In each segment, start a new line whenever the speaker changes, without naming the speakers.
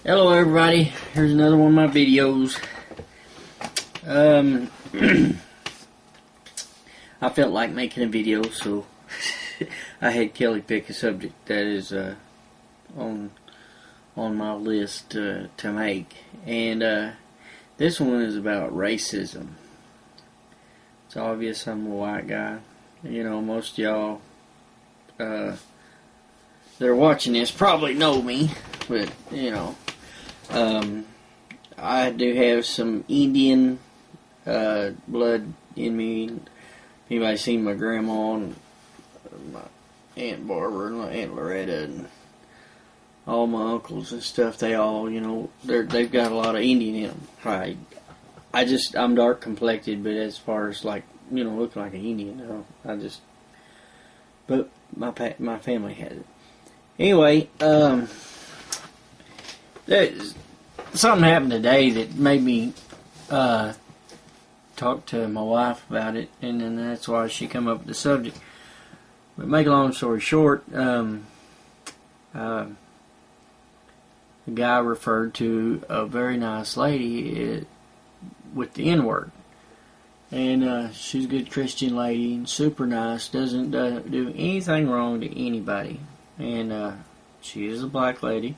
Hello everybody, here's another one of my videos. I felt like making a video, so I had Kelly pick a subject that is on my list to make. And this one is about racism. It's obvious I'm a white guy. You know, most of y'all that are watching this probably know me, but you know, I do have some Indian blood in me. Anybody seen my grandma and my Aunt Barbara and my Aunt Loretta and all my uncles and stuff? They all, you know, they've got a lot of Indian in them. I'm dark complected, but as far as like, you know, looking like an Indian, but my family has it. Anyway, something happened today that made me talk to my wife about it, and then that's why she come up with the subject. But make a long story short, the guy referred to a very nice lady with the N-word. And she's a good Christian lady and super nice, doesn't do anything wrong to anybody. And she is a black lady.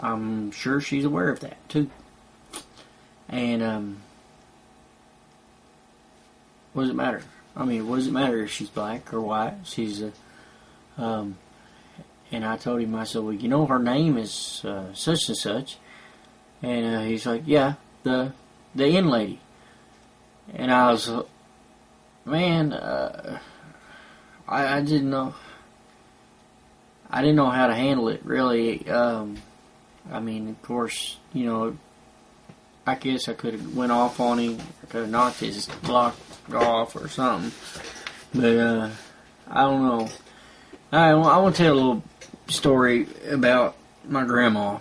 I'm sure she's aware of that too. And what does it matter? I mean, what does it matter if she's black or white? She's and I told him, I said, well, you know, her name is such and such. And he's like, yeah, the N lady. And I was, man, I didn't know. I didn't know how to handle it, really. I mean, of course, you know, I guess I could have went off on him. I could have knocked his block off or something. But, I don't know. I want to tell a little story about my grandma.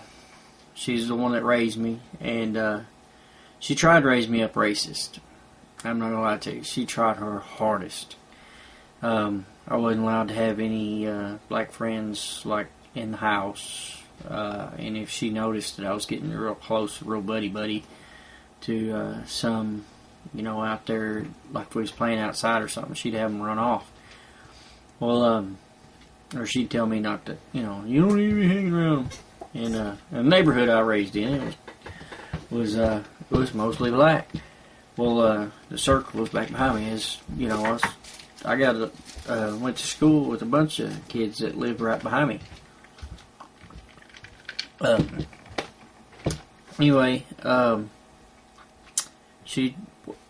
She's the one that raised me, and she tried to raise me up racist. I'm not going to lie to you. She tried her hardest. I wasn't allowed to have any black friends, like, in the house. And if she noticed that I was getting real close, real buddy to some, you know, out there, like if we was playing outside or something, she'd have them run off. Well, or she'd tell me not to, you know, you don't need to be hanging around. And the neighborhood I raised in, it was mostly black. Well, the circle was back behind me. As you know, I went to school with a bunch of kids that lived right behind me. Anyway, she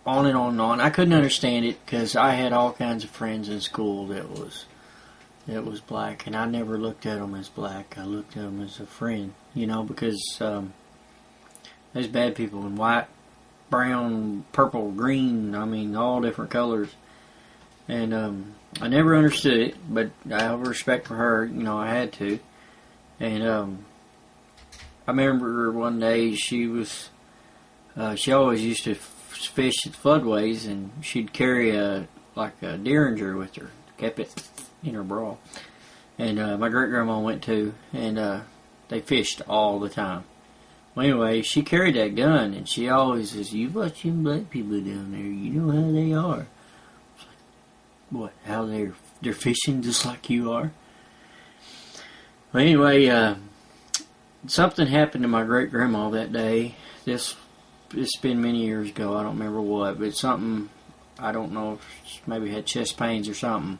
on and on and on. I couldn't understand it because I had all kinds of friends in school that was black, and I never looked at them as black. I looked at them as a friend, you know, because there's bad people in white, brown, purple, green. I mean, all different colors. And I never understood it, but I have respect for her. You know, I had to. And I remember one day she always used to fish at floodways, and she'd carry a Derringer with her, kept it in her bra. And my great grandma went too, and they fished all the time. Well, anyway, she carried that gun, and she always says, "You watch them black people down there. You know how they are." It's like, what? How they're fishing just like you are? Well, anyway, something happened to my great grandma that day. It's been many years ago. I don't remember what, but something. I don't know if she maybe had chest pains or something.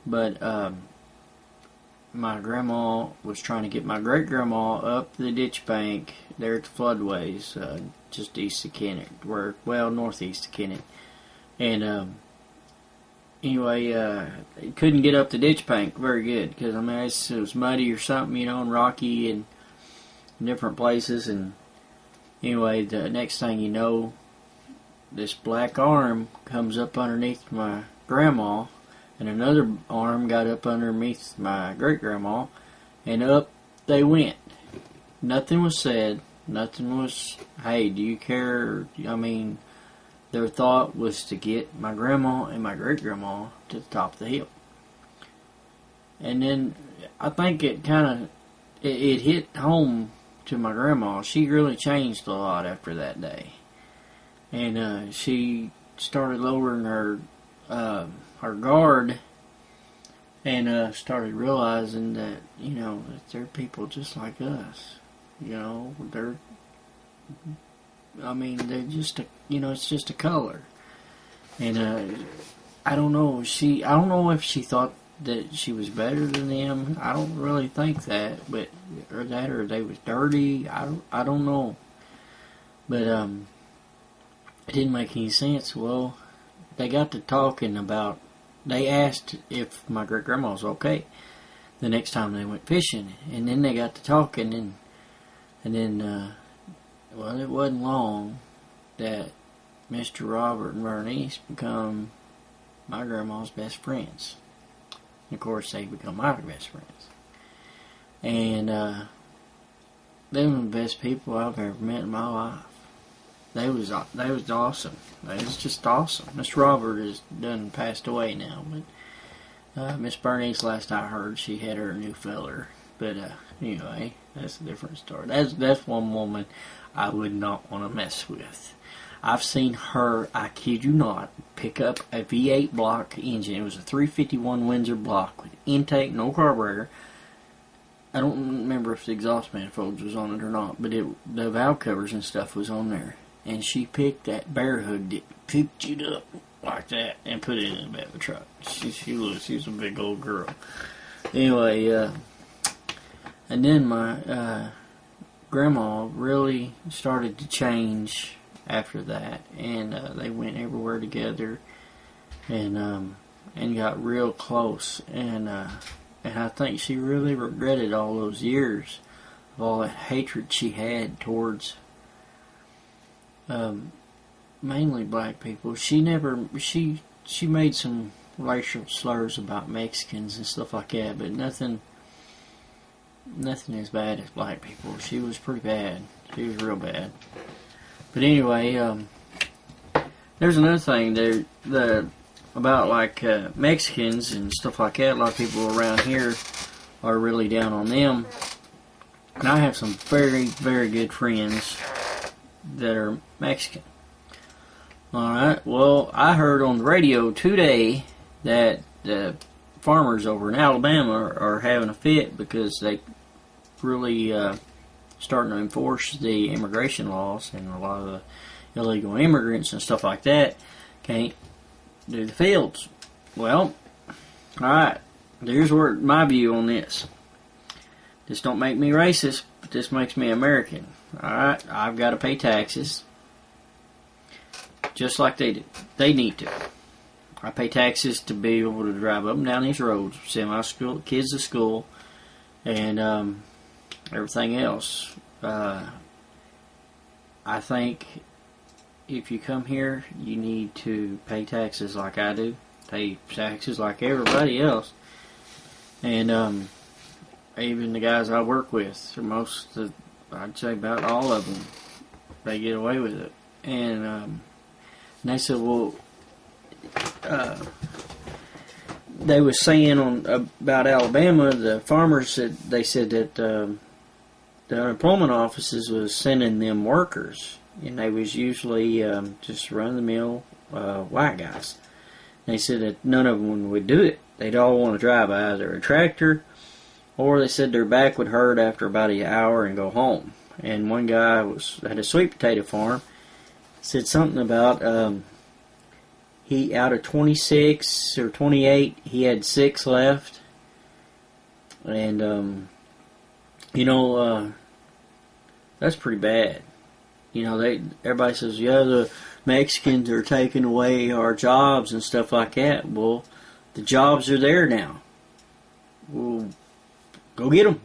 But my grandma was trying to get my great grandma up the ditch bank there at the floodways, just east of Kennett, northeast of Kennett. And anyway, couldn't get up the ditch bank very good because I mean it was muddy or something, you know, and rocky and different places. And anyway, the next thing you know, this black arm comes up underneath my grandma. And another arm got up underneath my great-grandma, and up they went. Nothing was said. Nothing was, hey, do you care? I mean, their thought was to get my grandma and my great-grandma to the top of the hill. And then I think it kind of, it hit home to my grandma. She really changed a lot after that day, and she started lowering her guard, and started realizing that that they're people just like us. They're they're just it's just a color, and I don't know. I don't know if she thought that she was better than them. I don't really think that, or they was dirty. I don't know, but it didn't make any sense. Well, they got to talking about. They asked if my great grandma was okay the next time they went fishing, and then they got to talking, and then well, it wasn't long that Mr. Robert and Bernice become my grandma's best friends. And of course, they become my best friends. And they were the best people I've ever met in my life. They was awesome. They was just awesome. Mr. Robert is done passed away now, but Miss Bernice, last I heard, she had her new feller. But anyway, that's a different story. That's one woman I would not want to mess with. I've seen her, I kid you not, pick up a V8 block engine. It was a 351 Windsor block with intake, no carburetor. I don't remember if the exhaust manifolds was on it or not, but the valve covers and stuff was on there. And she picked that, bear hugged it, picked it up like that, and put it in the back of the truck. She was a big old girl. Anyway, and then my grandma really started to change after that, and they went everywhere together, and got real close, and I think she really regretted all those years of all that hatred she had towards mainly black people. She made some racial slurs about Mexicans and stuff like that, but nothing as bad as black people. She was pretty bad. She was real bad. But anyway, there's another thing there about like Mexicans and stuff like that. A lot of people around here are really down on them. And I have some very, very good friends that are Mexican. Alright, well, I heard on the radio today that the farmers over in Alabama are having a fit because they really starting to enforce the immigration laws, and a lot of the illegal immigrants and stuff like that can't do the fields. Well, alright, here's my view on this. This don't make me racist, but this makes me American. Alright, I've got to pay taxes just like they do. They need to. I pay taxes to be able to drive up and down these roads, send my kids to school, and everything else. I think if you come here, you need to pay taxes like I do, pay taxes like everybody else, and even the guys I work with, or I'd say about all of them, they get away with it. And they said, well, they was saying about Alabama, the farmers said that the unemployment offices was sending them workers, and they was usually just run-of-the-mill white guys. They said that none of them would do it. They'd all want to drive either a tractor, or they said their back would hurt after about an hour and go home. And one guy had a sweet potato farm, said something about he, out of 26 or 28, he had 6 left. And that's pretty bad. Everybody says, yeah, the Mexicans are taking away our jobs and stuff like that. Well, the jobs are there now. Well, go get them.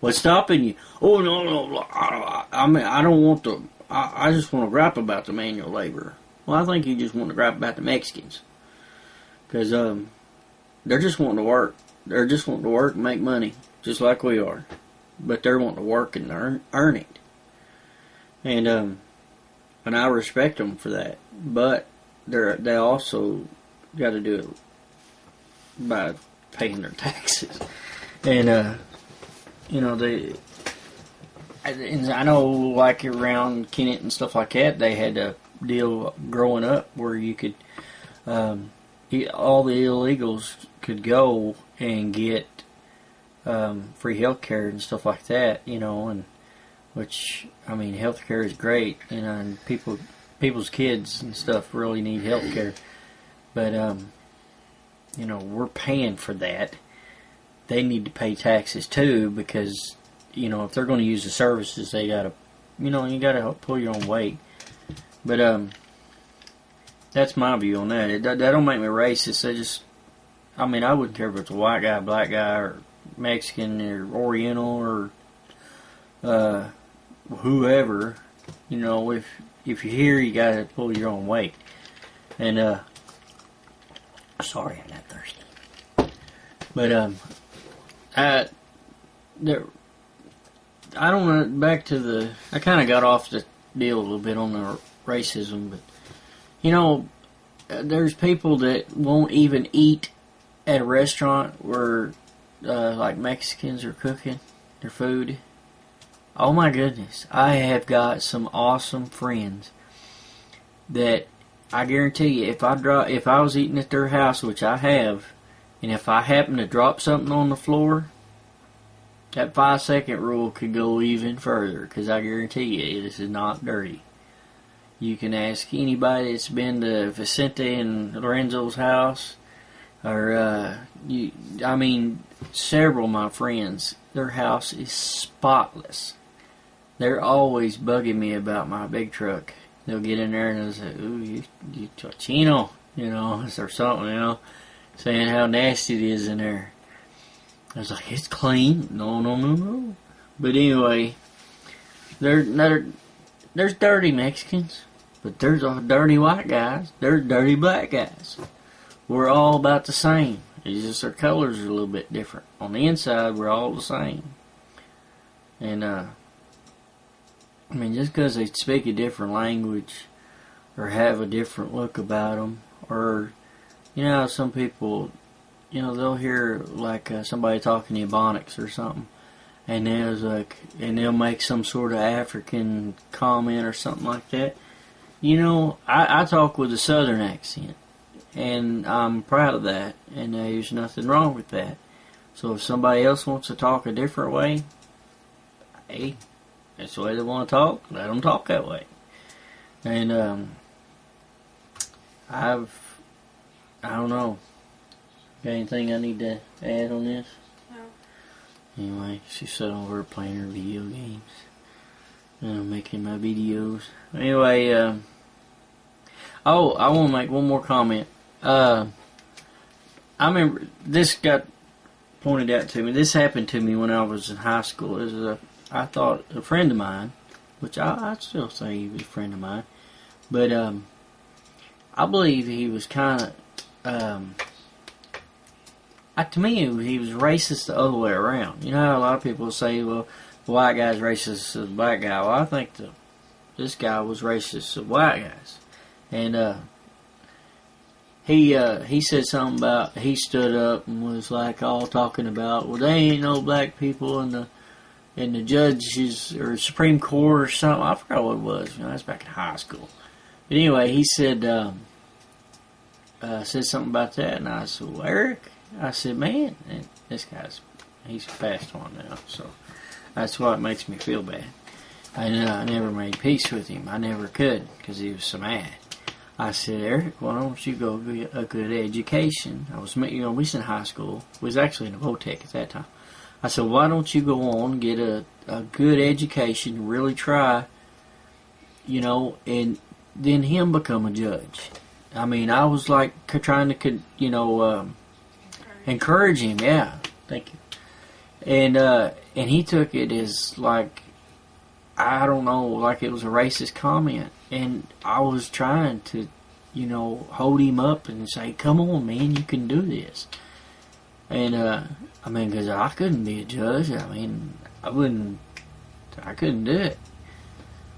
What's stopping you? Oh, no. I don't want to. I just want to gripe about the manual labor. Well, I think you just want to gripe about the Mexicans. Because they're just wanting to work. They're just wanting to work and make money, just like we are. But they're wanting to work and earn it. And I respect them for that. But they also got to do it by paying their taxes. And, and I know, like around Kennett and stuff like that, they had a deal growing up where you could, all the illegals could go and get free health care and stuff like that, and which, I mean, health care is great, and people's kids and stuff really need health care, but we're paying for that. They need to pay taxes too, because if they're going to use the services, they gotta, you gotta pull your own weight. But that's my view on that. That don't make me racist. I wouldn't care if it's a white guy, black guy, or Mexican, or Oriental, or whoever. If you're here, you gotta pull your own weight. And sorry, I got thirsty. But I don't know. Back to I kind of got off the deal a little bit on the racism, but there's people that won't even eat at a restaurant where like Mexicans are cooking their food. Oh my goodness, I have got some awesome friends that I guarantee you, if I was eating at their house, which I have, and if I happen to drop something on the floor, that 5-second rule could go even further, because I guarantee you, this is not dirty. You can ask anybody that's been to Vicente and Lorenzo's house, or several of my friends, their house is spotless. They're always bugging me about my big truck. They'll get in there and they'll say, "Ooh, you Chino," or something, saying how nasty it is in there. I was like, it's clean. No. But anyway, there's dirty Mexicans, but there's dirty white guys. There's dirty black guys. We're all about the same. It's just our colors are a little bit different. On the inside, we're all the same. And, just because they speak a different language or have a different look about them, or, some people, they'll hear like somebody talking Ebonics or something, and they'll make some sort of African comment or something like that. I talk with a Southern accent, and I'm proud of that, and there's nothing wrong with that. So if somebody else wants to talk a different way, hey, that's the way they want to talk. Let them talk that way. And I don't know. Got anything I need to add on this? No. Anyway, she's sitting over playing her video games. Making my videos. Anyway, I want to make one more comment. I remember this got pointed out to me. This happened to me when I was in high school. I thought a friend of mine, which I'd still say he was a friend of mine, but I believe he was kind of, to me, he was racist the other way around. You know how a lot of people say, well, the white guy's racist to the black guy. Well, I think this guy was racist to white guys. And he said something about, he stood up and was like all talking about, well, they ain't no black people in the judges or Supreme Court or something. I forgot what it was. That's back in high school. But anyway, he said something about that, and I said, well, Eric, I said, man, and this he's passed on now, so that's why it makes me feel bad. I never made peace with him. I never could, because he was so mad. I said, Eric, why don't you go get a good education? I was, we was in high school. We was actually in a VOTEC at that time. I said, why don't you go on and get a good education, really try, and then him become a judge. I was like trying to, encourage him. Yeah, thank you. And he took it as like, I don't know, like it was a racist comment. And I was trying to, hold him up and say, come on, man, you can do this. And, because I couldn't be a judge. I couldn't do it.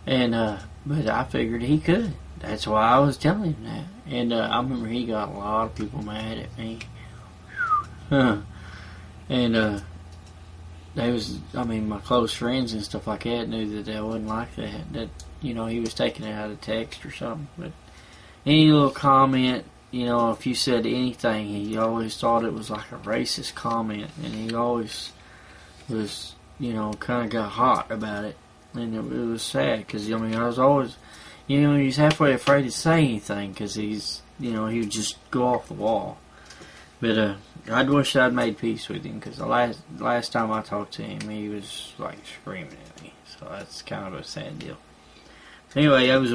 And, but I figured he could. That's why I was telling him that. And, I remember he got a lot of people mad at me. And, I mean, my close friends and stuff like that knew that I wasn't like that. That, you know, he was taking it out of text or something. But any little comment, you know, if you said anything, he always thought it was like a racist comment, and he always was, you know, kind of got hot about it, and it was sad because I mean, I was always, you know, he's halfway afraid to say anything because he's, you know, he would just go off the wall. But I'd wish I'd made peace with him because the last time I talked to him, he was like screaming at me. So that's kind of a sad deal. Anyway, that was